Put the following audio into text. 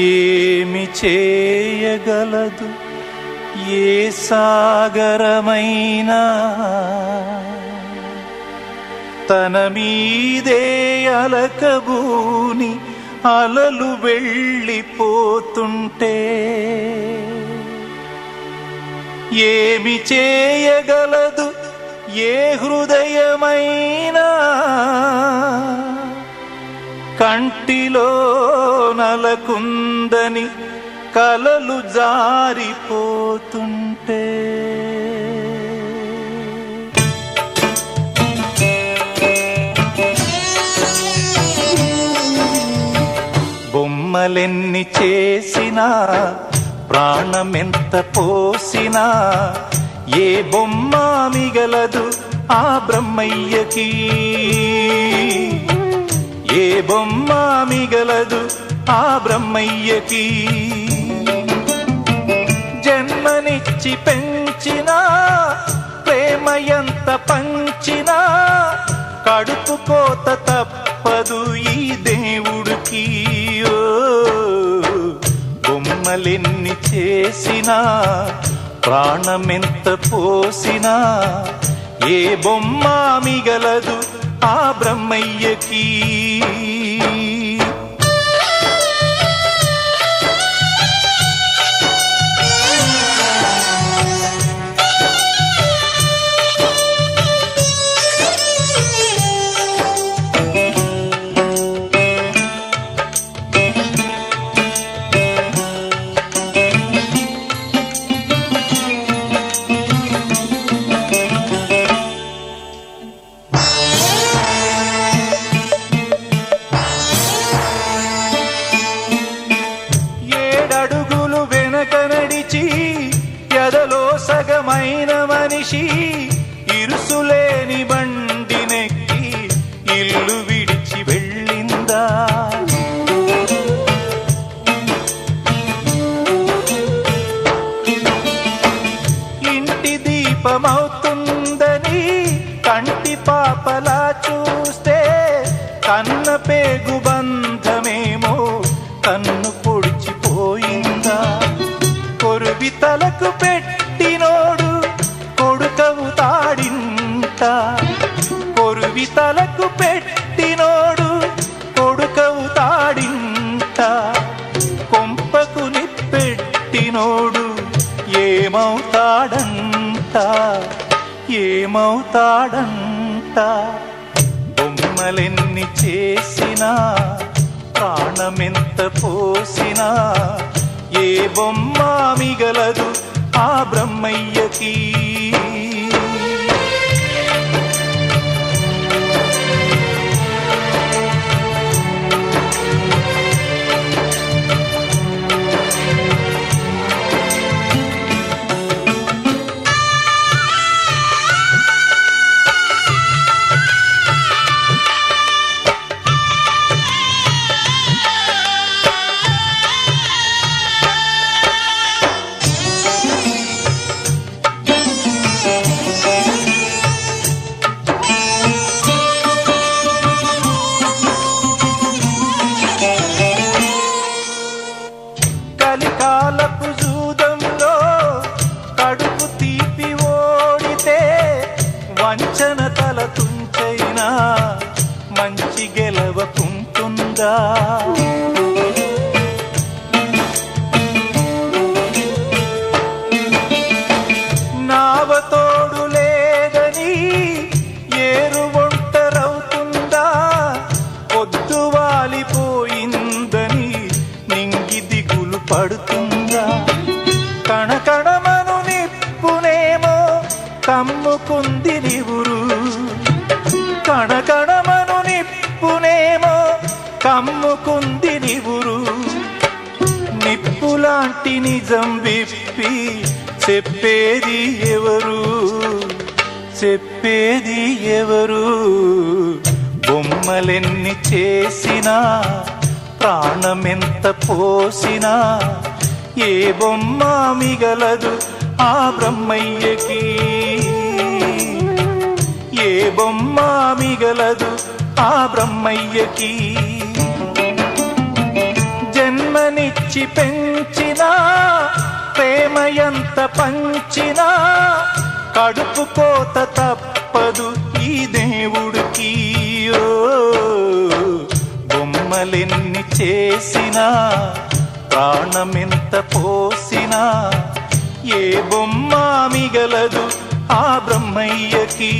ఏమి చేయగలదు ఏ సాగరమైనా తన మీదే అలకబూని అలలు వెళ్ళిపోతుంటే ఏమి చేయగలదు ఏ హృదయమైనా కంటిలో నలకుందని కలలు జారిపోతుంటే బొమ్మలెన్ని చేసినా ప్రాణమెంత పోసినా ఏ బొమ్మ మిగలదు ఆ బ్రహ్మయ్యకి ఏ బొమ్మ మిగలదు ఆ బ్రహ్మయ్యకి జన్మనిచ్చి పెంచినా ప్రేమ ఎంత పంచినా కడుపు కోత తప్పదు ఈ దేవుడికి బొమ్మలెన్ని చేసినా ప్రాణమెంత పోసినా ఏ బొమ్మ మిగలదు ఆ బ్రహ్మయ్యకి ఎదలో సగమైన మనిషి ఇరుసులేని బండినెక్కి ఇల్లు విడిచి వెళ్ళిందా ఇంటి దీపమవుతుందని కంటి పాపలా చూస్తే కన్న పేగు బంధమేమో కన్ను పొడిచిపోయిందా కొరువి తలకు పెట్టినోడు కొడుకవుతాడింట కొరువి తలకు పెట్టినోడు కొడుకవుతాడింట కొంపకు నిప్పెట్టినోడు ఏమవుతాడంట ఏమవుతాడంట బొమ్మలెన్ని చేసినా ప్రాణమెంత పోసినా ఏ బొమ్మ మిగలదు ఆ బ్రహ్మయ్యకి కలికాలపు జూదంలో కడుపు తీపి ఓడితే వంచన తల తుంచైనా మంచి గెలవకుంటుందా నావతోడు లేదని ఏరు ఒంటరవుతుందా పొద్దు వాలిపోయిందని నింగి దిగులు పడుతుందా కణకణమను నిప్పునేమో కమ్ముకుంది నివురు కణకణమను నిప్పునేమో కమ్ముకుంది నివురు నిప్పులాంటి నిజం విప్పి చెప్పేది ఎవరు చెప్పేది ఎవరు బొమ్మలెన్ని చేసినా ప్రాణమెంత పోసినా ఏ బొమ్మ మిగలదు ఆ బ్రహ్మయ్యకి ఏ బొమ్మ మిగలదు ఆ బ్రహ్మయ్యకి జన్మని జన్మనిచ్చి పెంచినా ప్రేమ ఎంత పంచినా కడుపు కోత తప్పదు ఈ దేవుడికి. బొమ్మలెన్ని చేసినా ప్రాణమెంత పోసినా ఏ బొమ్మ మిగలదు ఆ బ్రహ్మయ్యకి.